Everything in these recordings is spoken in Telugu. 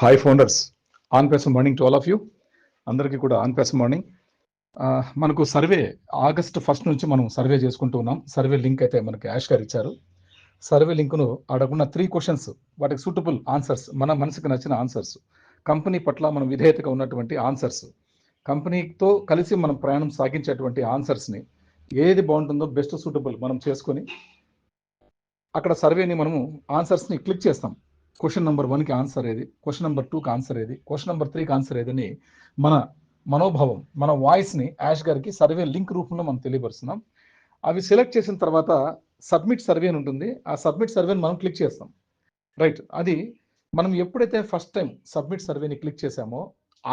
Hi founders, on pace morning to all of you. అందరికీ కూడా ఆన్ పేస్ మార్నింగ్. మనకు సర్వే ఆగస్ట్ 1 నుంచి మనం సర్వే చేసుకుంటూ ఉన్నాం. సర్వే లింక్ అయితే మనకి యాష్ గారు ఇచ్చారు. సర్వే లింక్ను అడగకున్న 3 క్వశ్చన్స్, వాటికి సూటబుల్ ఆన్సర్స్, మన మనసుకు నచ్చిన ఆన్సర్స్, కంపెనీ పట్ల మనం విధేయతగా ఉన్నటువంటి ఆన్సర్స్, కంపెనీతో కలిసి మనం ప్రయాణం సాగించేటువంటి ఆన్సర్స్ని ఏది బాగుంటుందో బెస్ట్ సూటబుల్ మనం చేసుకొని అక్కడ సర్వేని మనము ఆన్సర్స్ని క్లిక్ చేస్తాం. క్వశ్చన్ నెంబర్ 1కి ఆన్సర్ ఏది, క్వశ్చన్ నెంబర్ 2కి ఆన్సర్ ఏది, క్వశ్చన్ నెంబర్ 3కి ఆన్సర్ ఏదని మన మనోభావం, మన వాయిస్ని యాష్ గారికి సర్వే లింక్ రూపంలో మనం తెలియపరుస్తున్నాం. అవి సెలెక్ట్ చేసిన తర్వాత సబ్మిట్ సర్వే అని ఉంటుంది. ఆ సబ్మిట్ సర్వేని మనం క్లిక్ చేస్తాం. రైట్, అది మనం ఎప్పుడైతే ఫస్ట్ టైం సబ్మిట్ సర్వేని క్లిక్ చేసామో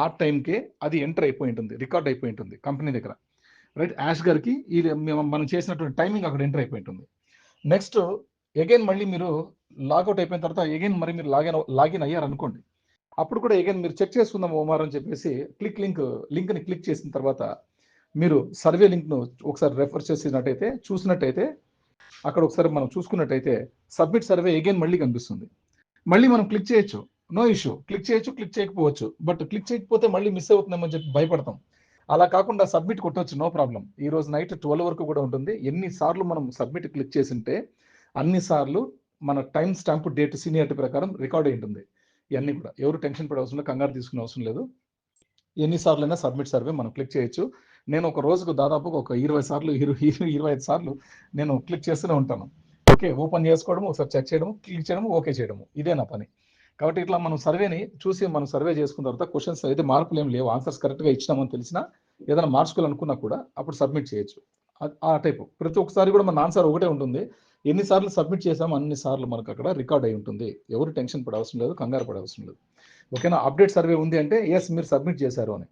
ఆ టైంకే అది ఎంటర్ అయిపోయి ఉంటుంది, రికార్డ్ అయిపోయి ఉంటుంది కంపెనీ దగ్గర. రైట్, యాష్ గారికి ఈ మనం చేసినటువంటి టైమింగ్ అక్కడ ఎంటర్ అయిపోయి ఉంటుంది. నెక్స్ట్ అగైన్ మళ్ళీ మీరు లాగౌట్ అయిపోయిన తర్వాత అగైన్ మరి మీరు లాగిన్ అయ్యారనుకోండి, అప్పుడు కూడా అగైన్ మీరు చెక్ చేసుకుందాం ఓమార్ అని చెప్పేసి లింక్ని క్లిక్ చేసిన తర్వాత మీరు సర్వే లింక్ను ఒకసారి రెఫర్ చేసినట్టయితే, చూసినట్టయితే, అక్కడ ఒకసారి మనం చూసుకున్నట్టయితే సబ్మిట్ సర్వే అగైన్ మళ్ళీ కనిపిస్తుంది. మళ్ళీ మనం క్లిక్ చేయొచ్చు, నో ఇష్యూ. క్లిక్ చేయొచ్చు, క్లిక్ చేయకపోవచ్చు. బట్ క్లిక్ చేయకపోతే మళ్ళీ మిస్ అవుతుందేమని చెప్పి భయపడతాం. అలా కాకుండా సబ్మిట్ కొట్టవచ్చు, నో ప్రాబ్లం. ఈ రోజు నైట్ 12 వరకు కూడా ఉంటుంది. ఎన్నిసార్లు మనం సబ్మిట్ క్లిక్ చేసింటే అన్నిసార్లు మన టైం స్టాంప్ డేట్ సీనియారిటీ ప్రకారం రికార్డ్ అయి ఉంటుంది. ఇవన్నీ కూడా ఎవరు టెన్షన్ పడే అవసరం లేదు, కంగారు తీసుకునే అవసరం లేదు. ఎన్నిసార్లు అయినా సబ్మిట్ సర్వే మనం క్లిక్ చేయొచ్చు. నేను ఒక రోజుకు దాదాపుగా ఒక 20 సార్లు 25 సార్లు నేను క్లిక్ చేస్తూనే ఉంటాను. ఓకే, ఓపెన్ చేసుకోవడం, ఒకసారి చెక్ చేయడం, క్లిక్ చేయడం, ఓకే చేయడం, ఇదే నా పని. కాబట్టి ఇట్లా మనం సర్వేని చూసి మనం సర్వే చేసుకున్న తర్వాత క్వశ్చన్స్ అయితే మార్పులు ఏం లేవు, ఆన్సర్స్ కరెక్ట్గా ఇచ్చినామని తెలిసినా ఏదైనా మార్చుకోవాలనుకున్నా కూడా అప్పుడు సబ్మిట్ చేయొచ్చు. ఆ టైపు ప్రతి ఒక్కసారి కూడా మన ఆన్సర్ ఒకటే ఉంటుంది. ఎన్నిసార్లు సబ్మిట్ చేసామో అన్నిసార్లు మనకు అక్కడ రికార్డ్ అయి ఉంటుంది. ఎవరు టెన్షన్ పడే అవసరం లేదు, కంగారు పడే అవసరం లేదు. ఓకేనా, అప్డేట్ సర్వే ఉంది అంటే ఎస్ మీరు సబ్మిట్ చేశారు అని.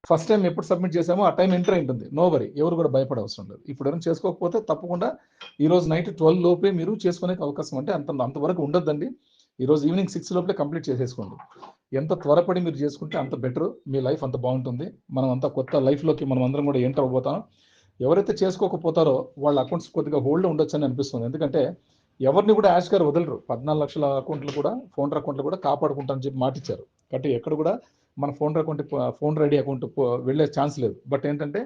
ఫస్ట్ టైం ఎప్పుడు సబ్మిట్ చేసామో ఆ టైం ఎంటర్ అయి ఉంటుంది. నో వరీ, ఎవరు కూడా భయపడే అవసరం లేదు. ఇప్పుడు ఎవరైనా చేసుకోకపోతే తప్పకుండా ఈరోజు నైట్ 12 లోపే మీరు చేసుకునే అవకాశం, అంటే అంతవరకు ఉండొద్దండి. ఈరోజు ఈవినింగ్ 6 లోపలే కంప్లీట్ చేసేసుకోండి. ఎంత త్వరపడి మీరు చేసుకుంటే అంత బెటర్, మీ లైఫ్ అంత బాగుంటుంది. మనం అంతా కొత్త లైఫ్లోకి మనం అందరం కూడా ఎంటర్ అవబోతాం. ఎవరైతే చేసుకోకపోతారో వాళ్ళ అకౌంట్స్ కొద్దిగా హోల్డ్ ఉండొచ్చు అని అనిపిస్తుంది. ఎందుకంటే ఎవరిని కూడా యాష్ గారు వదలరు. 14 లక్షల అకౌంట్లు కూడా, ఫౌండర్ అకౌంట్లు కూడా కాపాడుకుంటారని చెప్పి మాటిచ్చారు. కాబట్టి ఎక్కడ కూడా మన ఫౌండర్ ఐడి అకౌంట్ వెళ్ళే ఛాన్స్ లేదు. బట్ ఏంటంటే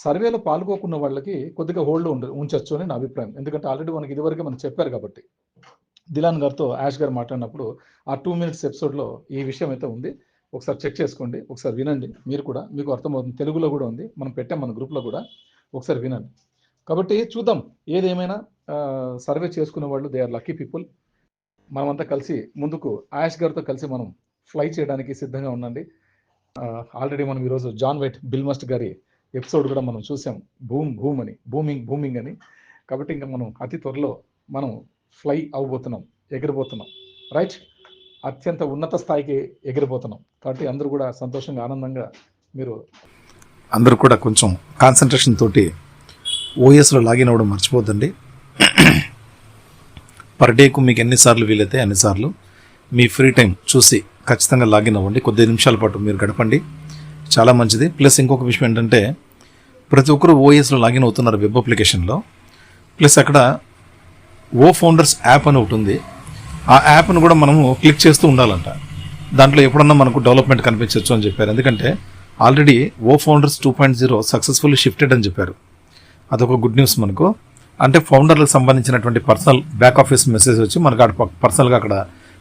సర్వేలో పాల్గొకున్న వాళ్ళకి కొద్దిగా హోల్డ్ ఉంచొచ్చు అని నా అభిప్రాయం. ఎందుకంటే ఆల్రెడీ మనకి ఇదివరకు మనం చెప్పారు కాబట్టి. దిలాన్ గారితో యాష్ గారు మాట్లాడినప్పుడు ఆ 2 minutes ఎపిసోడ్లో ఈ విషయం అయితే ఉంది. ఒకసారి చెక్ చేసుకోండి, ఒకసారి వినండి. మీరు కూడా, మీకు అర్థమవుతుంది. తెలుగులో కూడా ఉంది, మనం పెట్టాం మన గ్రూప్లో కూడా, ఒకసారి వినండి. కాబట్టి చూద్దాం, ఏదేమైనా సర్వే చేసుకునే వాళ్ళు దే ఆర్ లక్కీ పీపుల్. మనమంతా కలిసి ముందుకు యాష్ గారితో కలిసి మనం ఫ్లై చేయడానికి సిద్ధంగా ఉండండి. ఆల్రెడీ మనం ఈరోజు జాన్ వైట్ బిల్మస్ట్ గారి ఎపిసోడ్ కూడా మనం చూసాం, బూమింగ్ అని. కాబట్టి ఇంకా మనం అతి త్వరలో మనం ఫ్లై అవ్వబోతున్నాం, ఎగిరిపోతున్నాం. రైట్, అత్యంత ఉన్నత స్థాయికి ఎగిరిపోతున్నాం. కాబట్టి అందరూ కూడా సంతోషంగా, ఆనందంగా, మీరు అందరూ కూడా కొంచెం కాన్సన్ట్రేషన్ తోటి ఓఎస్లో లాగిన్ అవ్వడం మర్చిపోద్దండి. పర్ డేకు మీకు ఎన్నిసార్లు వీలైతే అన్నిసార్లు మీ ఫ్రీ టైం చూసి ఖచ్చితంగా లాగిన్ అవ్వండి. కొద్ది నిమిషాల పాటు మీరు గడపండి, చాలా మంచిది. ప్లస్ ఇంకొక విషయం ఏంటంటే ప్రతి ఒక్కరు ఓఎస్లో లాగిన్ అవుతున్నారు వెబ్ అప్లికేషన్లో. ప్లస్ అక్కడ ఓ ఫౌండర్స్ యాప్ అని ఒకటి ఉంది. ఆ యాప్ను కూడా మనము క్లిక్ చేస్తూ ఉండాలంట. దాంట్లో ఎప్పుడన్నా మనకు డెవలప్మెంట్ కనిపించవచ్చు అని చెప్పారు. ఎందుకంటే ఆల్రెడీ ఓ ఫౌండర్స్ 2.0 సక్సెస్ఫుల్లీ షిఫ్టెడ్ అని చెప్పారు. అదొక గుడ్ న్యూస్ మనకు. అంటే ఫౌండర్లకు సంబంధించినటువంటి పర్సనల్ బ్యాక్ ఆఫీస్ మెసేజ్ వచ్చి మనకు అక్కడ పర్సనల్గా అక్కడ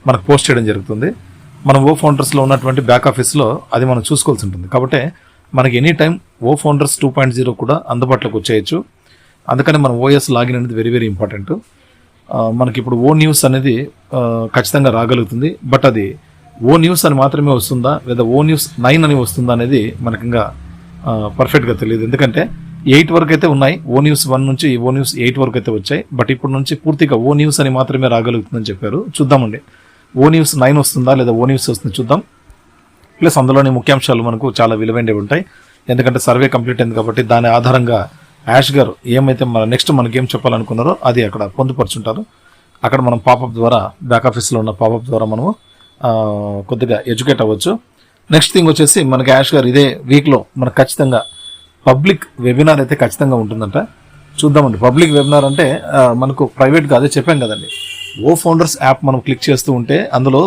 మనకు పోస్ట్ చేయడం జరుగుతుంది. మనం ఓ ఫౌండర్స్లో ఉన్నటువంటి బ్యాక్ ఆఫీస్లో అది మనం చూసుకోవాల్సి ఉంటుంది. కాబట్టి మనకి ఎనీ టైం ఓ ఫౌండర్స్ 2.0 కూడా అందుబాటులోకి వచ్చేయచ్చు. అందుకని మన ఓఎస్ లాగిన్ అనేది వెరీ వెరీ ఇంపార్టెంట్. మనకి ఇప్పుడు ఓ న్యూస్ అనేది ఖచ్చితంగా రాగలుగుతుంది. బట్ అది ఓ న్యూస్ అని మాత్రమే వస్తుందా, లేదా ఓ న్యూస్ 9 అని వస్తుందా అనేది మనకి ఇంకా పర్ఫెక్ట్గా తెలియదు. ఎందుకంటే 8 వరకు అయితే ఉన్నాయి, ఓ న్యూస్ 1 నుంచి ఓ న్యూస్ 8 వరకు అయితే వచ్చాయి. బట్ ఇప్పుడు నుంచి పూర్తిగా ఓ న్యూస్ అని మాత్రమే రాగలుగుతుందని చెప్పారు. చూద్దామండి, ఓ న్యూస్ 9 వస్తుందా లేదా ఓ న్యూస్ వస్తుందో చూద్దాం. ప్లస్ అందులోని ముఖ్యాంశాలు మనకు చాలా విలువైనవి ఉంటాయి. ఎందుకంటే సర్వే కంప్లీట్ అయింది కాబట్టి దాని ఆధారంగా యాష్ గారు ఏమైతే నెక్స్ట్ మనకేం చెప్పాలనుకున్నారో అది అక్కడ పొందుపరుచుంటారు. అక్కడ మనం పాపప్ ద్వారా, బ్యాక్ ఆఫీస్లో ఉన్న పాపప్ ద్వారా మనము కొద్దిగా ఎడ్యుకేట్ అవ్వచ్చు. నెక్స్ట్ థింగ్ వచ్చేసి మనకి యాష్ గారు ఇదే వీక్లో మనకు ఖచ్చితంగా పబ్లిక్ వెబినార్ అయితే ఖచ్చితంగా ఉంటుందంట. చూద్దామండి. పబ్లిక్ వెబినార్ అంటే మనకు ప్రైవేట్గా అదే చెప్పాం కదండి, ఓ ఫౌండర్స్ యాప్ మనం క్లిక్ చేస్తూ ఉంటే అందులో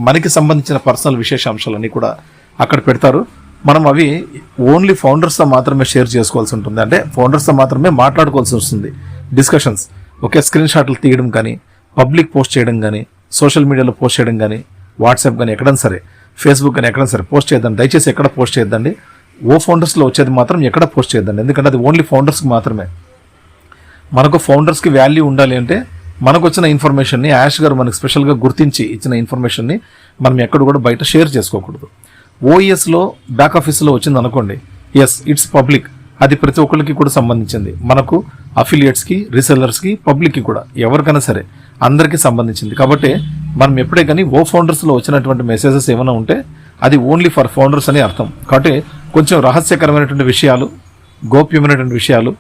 మనకి సంబంధించిన పర్సనల్ విశేషాంశాలన్నీ కూడా అక్కడ పెడతారు. మనం అవి ఓన్లీ ఫౌండర్స్తో మాత్రమే షేర్ చేసుకోవాల్సి ఉంటుంది, అంటే ఫౌండర్స్తో మాత్రమే మాట్లాడుకోవాల్సి వస్తుంది. డిస్కషన్స్, ఓకే, స్క్రీన్ షాట్లు తీయడం కానీ, పబ్లిక్ పోస్ట్ చేయడం కానీ, సోషల్ మీడియాలో పోస్ట్ చేయడం కానీ, వాట్సాప్ కానీ ఎక్కడైనా సరే, ఫేస్బుక్ కానీ ఎక్కడైనా సరే పోస్ట్ చేయొద్దండి. దయచేసి ఎక్కడ పోస్ట్ చేయొద్దండి. ఓ ఫౌండర్స్లో వచ్చేది మాత్రం ఎక్కడ పోస్ట్ చేయొద్దండి, ఎందుకంటే అది ఓన్లీ ఫౌండర్స్కి మాత్రమే. మనకు ఫౌండర్స్కి వాల్యూ ఉండాలి అంటే మనకు వచ్చిన ఇన్ఫర్మేషన్ని యాష్ గారు మనకు స్పెషల్గా గుర్తించి ఇచ్చిన ఇన్ఫర్మేషన్ని మనం ఎక్కడ కూడా బయట షేర్ చేసుకోకూడదు. ఓఎస్లో బ్యాక్ ఆఫీస్లో వచ్చింది అనుకోండి, ఎస్ ఇట్స్ పబ్లిక్, అది ప్రతి ఒక్కరికి కూడా సంబంధించింది. మనకు అఫిలియేట్స్కి, రీసెల్లర్స్కి, పబ్లిక్కి కూడా ఎవరికైనా సరే అందరికీ సంబంధించింది. కాబట్టి మనం ఎప్పుడే కానీ ఓ ఫౌండర్స్లో వచ్చినటువంటి మెసేజెస్ ఏమైనా ఉంటే అది ఓన్లీ ఫర్ ఫౌండర్స్ అని అర్థం. కాబట్టి కొంచెం రహస్యకరమైనటువంటి విషయాలు, గోప్యమైనటువంటి విషయాలు,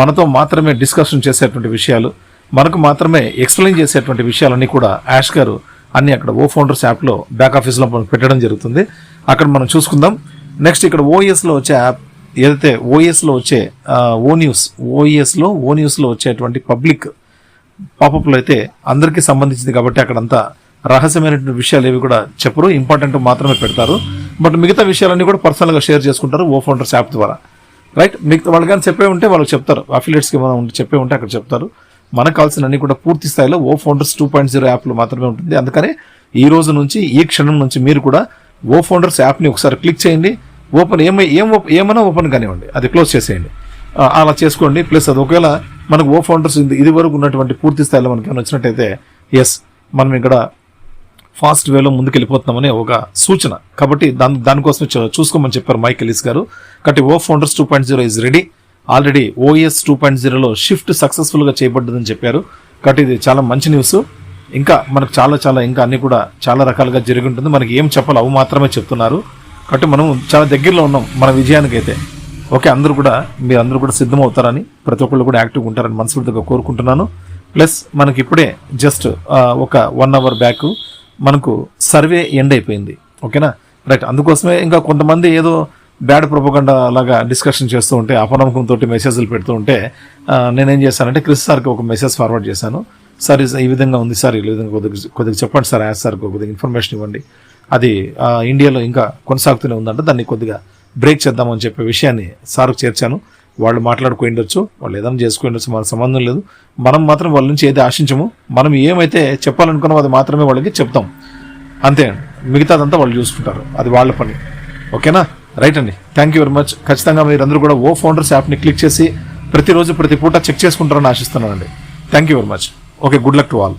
మనతో మాత్రమే డిస్కషన్ చేసేటువంటి విషయాలు, మనకు మాత్రమే ఎక్స్ప్లెయిన్ చేసేటువంటి విషయాలన్నీ కూడా యాష్ గారు అన్ని అక్కడ ఓ ఫౌండర్స్ యాప్లో బ్యాక్ ఆఫీస్లో మనం పెట్టడం జరుగుతుంది. అక్కడ మనం చూసుకుందాం. నెక్స్ట్ ఇక్కడ ఓఎస్లో వచ్చే యాప్ ఏదైతే ఓఎస్లో వచ్చే ఓ న్యూస్లో వచ్చేటువంటి పబ్లిక్ పాపప్లు అయితే అందరికీ సంబంధించింది కాబట్టి అక్కడంతా రహస్యమైనటువంటి విషయాలు ఏవి కూడా చెప్పరు, ఇంపార్టెంట్ మాత్రమే పెడతారు. బట్ మిగతా విషయాలన్నీ కూడా పర్సనల్గా షేర్ చేసుకుంటారు ఓ ఫౌండర్స్ యాప్ ద్వారా, రైట్. మిగతా వాళ్ళు కానీ చెప్పే ఉంటే వాళ్ళు చెప్తారు, అఫిలియేట్స్కి మనం చెప్పే ఉంటే అక్కడ చెప్తారు. మనకు కావాల్సిన అన్ని కూడా పూర్తి స్థాయిలో ఓ ఫౌండర్స్ 2.0 యాప్లో మాత్రమే ఉంటుంది. అందుకని ఈ రోజు నుంచి, ఈ క్షణం నుంచి మీరు కూడా ఓ ఫౌండర్స్ యాప్ని ఒకసారి క్లిక్ చేయండి. ఏమైనా ఓపెన్ కానివ్వండి, అది క్లోజ్ చేసేయండి, అలా చేసుకోండి. ప్లస్ అది ఒకవేళ మనకు ఓ ఫౌండర్స్ ఇది వరకు ఉన్నటువంటి పూర్తి స్థాయిలో మనకి ఏమైనా వచ్చినట్టయితే ఎస్ మనం ఇక్కడ ఫాస్ట్ వేలో ముందుకు వెళ్ళిపోతున్నామనే ఒక సూచన. కాబట్టి దానికోసం చూసుకోమని చెప్పారు మైక్ ఎలిస్ గారు. కాబట్టి ఓ founders 2.0 is ready. Already OS 2.0లో షిఫ్ట్ సక్సెస్ఫుల్గా చేయబడ్డదని చెప్పారు. కాబట్టి ఇది చాలా మంచి న్యూస్. ఇంకా మనకు చాలా ఇంకా అన్ని కూడా చాలా రకాలుగా జరిగి ఉంటుంది. మనకి ఏం చెప్పాలో అవి మాత్రమే చెప్తున్నారు. కాబట్టి మనం చాలా దగ్గరలో ఉన్నాం మన విజయానికి అయితే. ఓకే, మీరందరూ కూడా సిద్ధమవుతారని, ప్రతి ఒక్కళ్ళు కూడా యాక్టివ్గా ఉంటారని మనస్ఫూర్తిగా కోరుకుంటున్నాను. ప్లస్ మనకి ఇప్పుడే జస్ట్ ఒక 1 అవర్ బ్యాక్ మనకు సర్వే ఎండ్ అయిపోయింది. ఓకేనా, రైట్. అందుకోసమే ఇంకా కొంతమంది ఏదో బ్యాడ్ ప్రొపగండా లాగా డిస్కషన్ చేస్తూ ఉంటే, అపనమ్మకంతో మెసేజ్లు పెడుతూ ఉంటే నేనేం చేశానంటే క్రిస్ సార్కి ఒక మెసేజ్ ఫార్వర్డ్ చేశాను. సార్ ఈ విధంగా ఉంది సార్, ఈ విధంగా కొద్దిగా చెప్పండి సార్, యాజ్ సార్కి కొద్దిగా ఇన్ఫర్మేషన్ ఇవ్వండి, అది ఇండియాలో ఇంకా కొనసాగుతూనే ఉందంటే దాన్ని కొద్దిగా బ్రేక్ చేద్దామని చెప్పే విషయాన్ని సార్కు చేర్చాను. వాళ్ళు మాట్లాడుకోండొచ్చు, వాళ్ళు ఏదైనా చేసుకోండొచ్చు, మనకు సంబంధం లేదు. మనం మాత్రం వాళ్ళ నుంచి ఏది ఆశించము. మనం ఏమైతే చెప్పాలనుకున్నామో అది మాత్రమే వాళ్ళకి చెప్తాం, అంతే. మిగతాదంతా వాళ్ళు చూసుకుంటారు, అది వాళ్ళ పని. ఓకేనా, రైట్ అండి. Thank you very much. ఖచ్చితంగా మీరందరూ కూడా ఓ ఫౌండర్స్ యాప్ని క్లిక్ చేసి ప్రతిరోజు ప్రతి పూట చెక్ చేసుకుంటారని ఆశిస్తున్నానండి. Thank you very much. Okay, good luck to all.